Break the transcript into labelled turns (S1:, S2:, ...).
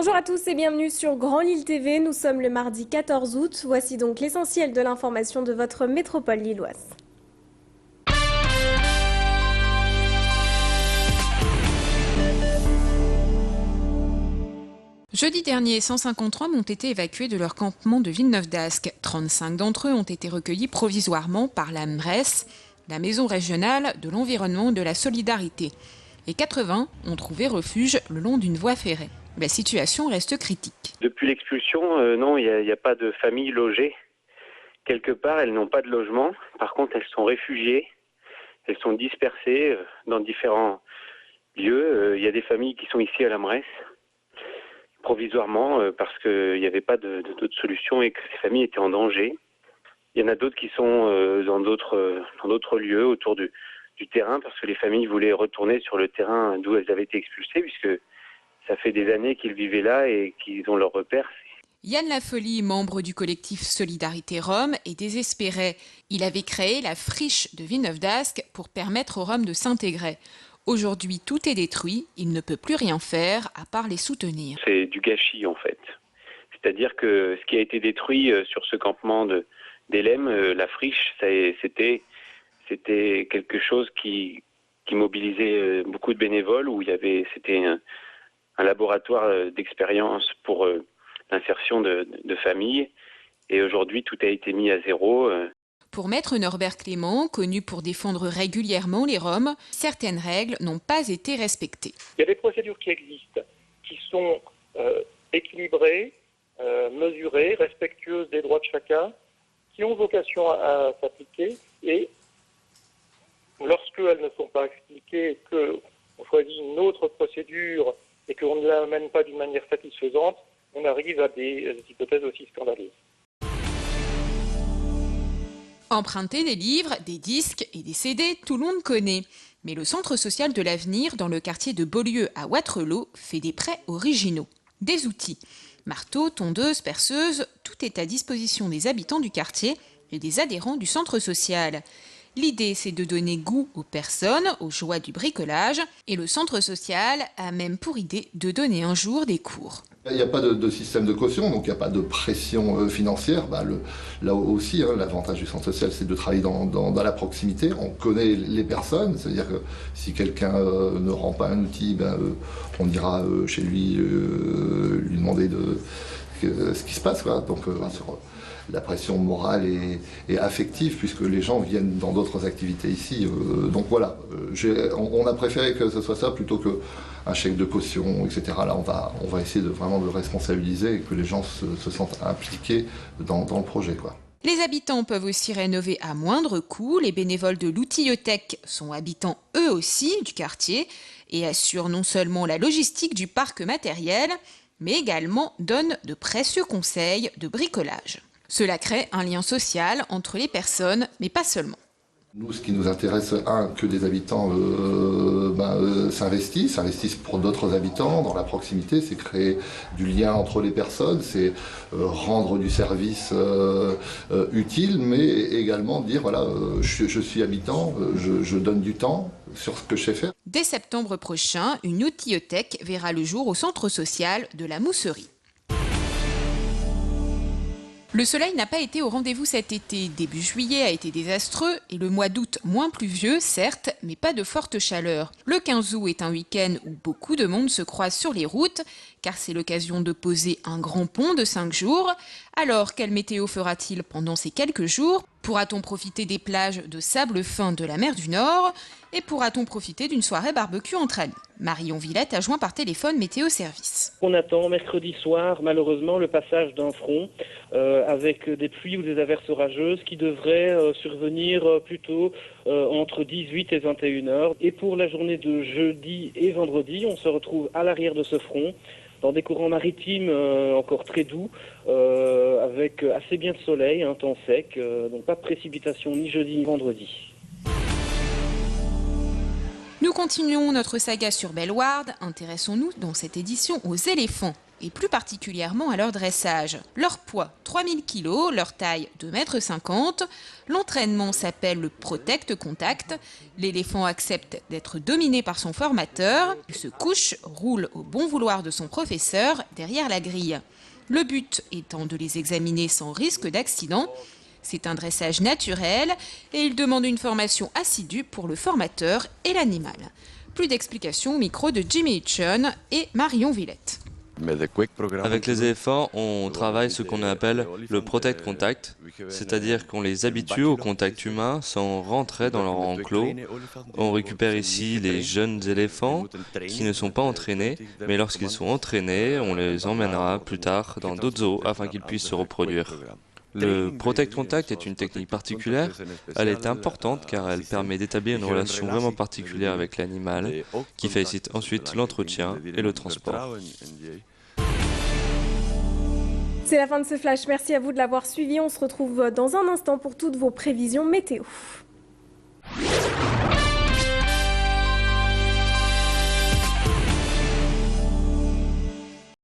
S1: Bonjour à tous et bienvenue sur Grand Lille TV. Nous sommes le mardi 14 août. Voici donc l'essentiel de l'information de votre métropole lilloise.
S2: Jeudi dernier, 153 ont été évacués de leur campement de Villeneuve-d'Ascq. 35 d'entre eux ont été recueillis provisoirement par la MRES, la Maison régionale de l'environnement et de la solidarité. Et 80 ont trouvé refuge le long d'une voie ferrée. La situation reste critique.
S3: Depuis l'expulsion, non, il n'y a pas de familles logées. Quelque part, elles n'ont pas de logement. Par contre, elles sont réfugiées. Elles sont dispersées dans différents lieux. Il y a des familles qui sont ici à la MRES, provisoirement, parce qu'il n'y avait pas d'autre solution et que ces familles étaient en danger. Il y en a d'autres qui sont dans d'autres lieux autour du terrain, parce que les familles voulaient retourner sur le terrain d'où elles avaient été expulsées, puisque ça fait des années qu'ils vivaient là et qu'ils ont leurs repères.
S2: Yann Lafolie, membre du collectif Solidarité Rome, est désespéré. Il avait créé la friche de Villeneuve-d'Ascq pour permettre aux Roms de s'intégrer. Aujourd'hui, tout est détruit. Il ne peut plus rien faire à part les soutenir.
S3: C'est du gâchis en fait. C'est-à-dire que ce qui a été détruit sur ce campement d'Elem, la friche, c'était quelque chose qui mobilisait beaucoup de bénévoles, où c'était un laboratoire d'expérience pour l'insertion de familles. Et aujourd'hui, tout a été mis à zéro.
S2: Pour Maître Norbert Clément, connu pour défendre régulièrement les Roms, certaines règles n'ont pas été respectées.
S4: Il y a des procédures qui existent, qui sont équilibrées, mesurées, respectueuses des droits de chacun, qui ont vocation à s'appliquer. Et lorsqu'elles ne sont pas expliquées, qu'on choisit une autre procédure et qu'on ne la mène pas d'une manière satisfaisante, on arrive à des hypothèses aussi scandaleuses.
S2: Emprunter des livres, des disques et des CD, tout le monde connaît. Mais le Centre social de l'avenir, dans le quartier de Beaulieu à Wattrelos, fait des prêts originaux. Des outils. Marteaux, tondeuses, perceuses, tout est à disposition des habitants du quartier et des adhérents du centre social. L'idée, c'est de donner goût aux personnes, aux joies du bricolage, et le centre social a même pour idée de donner un jour des cours.
S5: Il n'y a pas de système de caution, donc il n'y a pas de pression financière. Là aussi, l'avantage du centre social, c'est de travailler dans la proximité. On connaît les personnes, c'est-à-dire que si quelqu'un ne rend pas un outil, on ira chez lui lui demander ce qui se passe, quoi. Donc sur la pression morale et affective, puisque les gens viennent dans d'autres activités ici. Donc voilà, on a préféré que ce soit ça plutôt qu'un chèque de caution, etc. Là, on va essayer vraiment de responsabiliser et que les gens se sentent impliqués dans le projet, quoi.
S2: Les habitants peuvent aussi rénover à moindre coût. Les bénévoles de l'Outillothèque sont habitants eux aussi du quartier et assurent non seulement la logistique du parc matériel, mais également donnent de précieux conseils de bricolage. Cela crée un lien social entre les personnes, mais pas seulement.
S5: Nous, ce qui nous intéresse, que des habitants s'investissent pour d'autres habitants dans la proximité, c'est créer du lien entre les personnes, c'est rendre du service utile, mais également dire, voilà, je suis habitant, je donne du temps sur ce que je sais faire.
S2: Dès septembre prochain, une outillothèque verra le jour au centre social de la Mousserie. Le soleil n'a pas été au rendez-vous cet été. Début juillet a été désastreux et le mois d'août moins pluvieux, certes, mais pas de forte chaleur. Le 15 août est un week-end où beaucoup de monde se croise sur les routes, car c'est l'occasion de poser un grand pont de 5 jours. Alors, quelle météo fera-t-il pendant ces quelques jours? Pourra-t-on profiter des plages de sable fin de la mer du Nord? Et pourra-t-on profiter d'une soirée barbecue entre amis? Marion Villette a joint par téléphone Météo Service.
S6: On attend mercredi soir, malheureusement, le passage d'un front avec des pluies ou des averses orageuses qui devraient survenir plutôt entre 18 et 21 heures. Et pour la journée de jeudi et vendredi, on se retrouve à l'arrière de ce front, dans des courants maritimes encore très doux, avec assez bien de soleil, un temps sec, donc pas de précipitations ni jeudi ni vendredi.
S2: Nous continuons notre saga sur Bellewaerde. Intéressons-nous dans cette édition aux éléphants. et plus particulièrement à leur dressage. Leur poids, 3000 kg, leur taille, 2,50 m. L'entraînement s'appelle le Protect Contact. L'éléphant accepte d'être dominé par son formateur. Il se couche, roule au bon vouloir de son professeur derrière la grille. Le but étant de les examiner sans risque d'accident. C'est un dressage naturel et il demande une formation assidue pour le formateur et l'animal. Plus d'explications au micro de Jimmy Hitchon et Marion Villette.
S7: Avec les éléphants, on travaille ce qu'on appelle le Protect Contact, c'est-à-dire qu'on les habitue au contact humain sans rentrer dans leur enclos. On récupère ici les jeunes éléphants qui ne sont pas entraînés, mais lorsqu'ils sont entraînés, on les emmènera plus tard dans d'autres zoos afin qu'ils puissent se reproduire. Le Protect Contact est une technique particulière. Elle est importante car elle permet d'établir une relation vraiment particulière avec l'animal qui facilite ensuite l'entretien et le transport.
S1: C'est la fin de ce flash. Merci à vous de l'avoir suivi. On se retrouve dans un instant pour toutes vos prévisions météo.